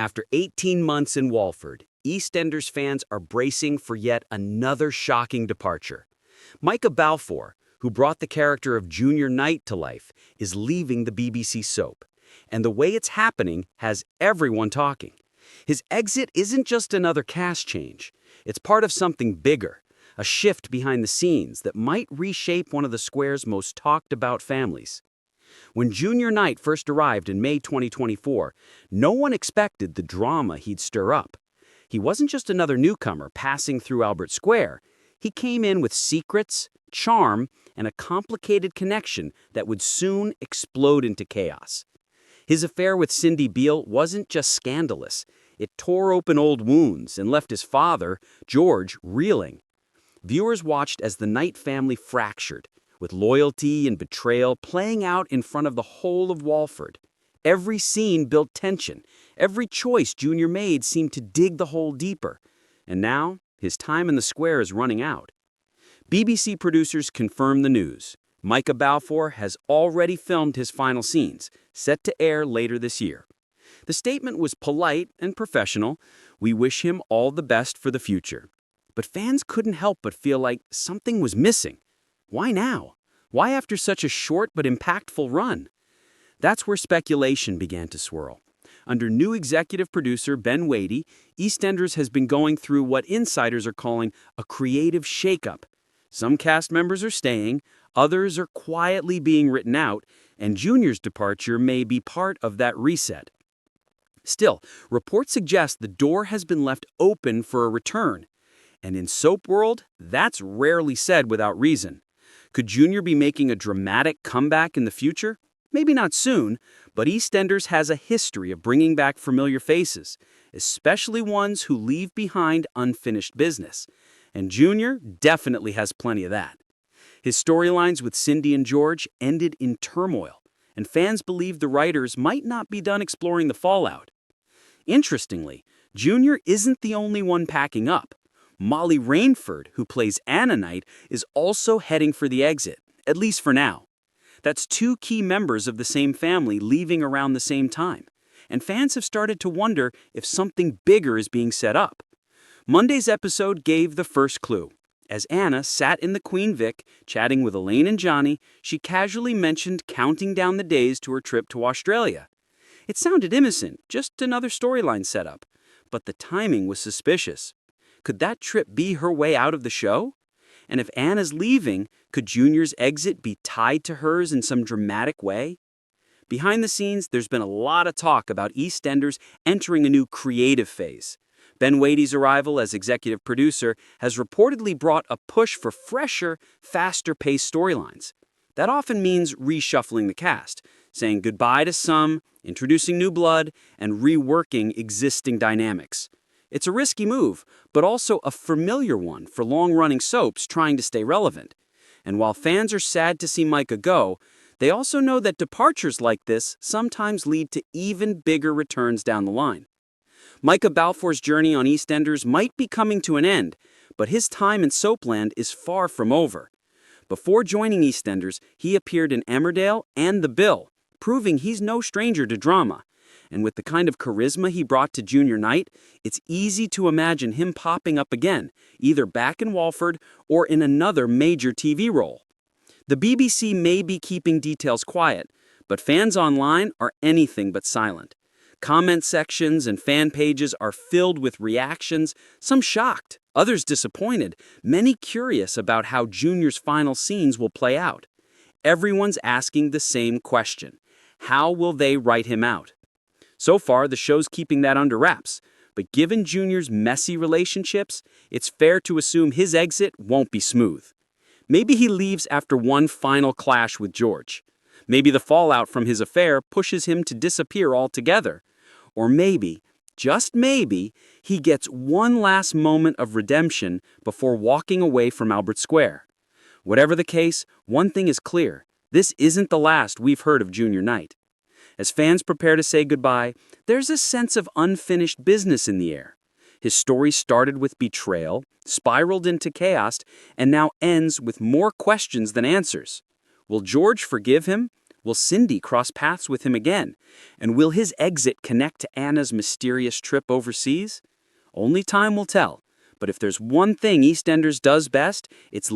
After 18 months in Walford, EastEnders fans are bracing for yet another shocking departure. Micah Balfour, who brought the character of Junior Knight to life, is leaving the BBC soap. And the way it's happening has everyone talking. His exit isn't just another cast change. It's part of something bigger, a shift behind the scenes that might reshape one of the square's most talked about families. When Junior Knight first arrived in May 2024, no one expected the drama he'd stir up. He wasn't just another newcomer passing through Albert Square. He came in with secrets, charm, and a complicated connection that would soon explode into chaos. His affair with Cindy Beale wasn't just scandalous. It tore open old wounds and left his father, George, reeling. Viewers watched as the Knight family fractured, with loyalty and betrayal playing out in front of the whole of Walford. Every scene built tension. Every choice Junior made seemed to dig the hole deeper. And now, his time in the square is running out. BBC producers confirm the news. Micah Balfour has already filmed his final scenes, set to air later this year. The statement was polite and professional. We wish him all the best for the future. But fans couldn't help but feel like something was missing. Why now? Why after such a short but impactful run? That's where speculation began to swirl. Under new executive producer Ben Wadey, EastEnders has been going through what insiders are calling a creative shakeup. Some cast members are staying, others are quietly being written out, and Junior's departure may be part of that reset. Still, reports suggest the door has been left open for a return. And in soap world, that's rarely said without reason. Could Junior be making a dramatic comeback in the future? Maybe not soon, but EastEnders has a history of bringing back familiar faces, especially ones who leave behind unfinished business. And Junior definitely has plenty of that. His storylines with Cindy and George ended in turmoil, and fans believe the writers might not be done exploring the fallout. Interestingly, Junior isn't the only one packing up. Molly Rainford, who plays Anna Knight, is also heading for the exit, at least for now. That's two key members of the same family leaving around the same time, and fans have started to wonder if something bigger is being set up. Monday's episode gave the first clue. As Anna sat in the Queen Vic, chatting with Elaine and Johnny, she casually mentioned counting down the days to her trip to Australia. It sounded innocent, just another storyline setup, but the timing was suspicious. Could that trip be her way out of the show? And if Anna's leaving, could Junior's exit be tied to hers in some dramatic way? Behind the scenes, there's been a lot of talk about EastEnders entering a new creative phase. Ben Wadey's arrival as executive producer has reportedly brought a push for fresher, faster-paced storylines. That often means reshuffling the cast, saying goodbye to some, introducing new blood, and reworking existing dynamics. It's a risky move, but also a familiar one for long-running soaps trying to stay relevant. And while fans are sad to see Micah go, they also know that departures like this sometimes lead to even bigger returns down the line. Micah Balfour's journey on EastEnders might be coming to an end, but his time in Soapland is far from over. Before joining EastEnders, he appeared in Emmerdale and The Bill, proving he's no stranger to drama. And with the kind of charisma he brought to Junior Knight, it's easy to imagine him popping up again, either back in Walford or in another major TV role. The BBC may be keeping details quiet, but fans online are anything but silent. Comment sections and fan pages are filled with reactions, some shocked, others disappointed, many curious about how Junior's final scenes will play out. Everyone's asking the same question: how will they write him out? So far, the show's keeping that under wraps, but given Junior's messy relationships, it's fair to assume his exit won't be smooth. Maybe he leaves after one final clash with George. Maybe the fallout from his affair pushes him to disappear altogether. Or maybe, just maybe, he gets one last moment of redemption before walking away from Albert Square. Whatever the case, one thing is clear: this isn't the last we've heard of Junior Knight. As fans prepare to say goodbye, there's a sense of unfinished business in the air. His story started with betrayal, spiraled into chaos, and now ends with more questions than answers. Will George forgive him, Will Cindy cross paths with him again? And will his exit connect to Anna's mysterious trip overseas? Only time will tell. But if there's one thing EastEnders does best, it's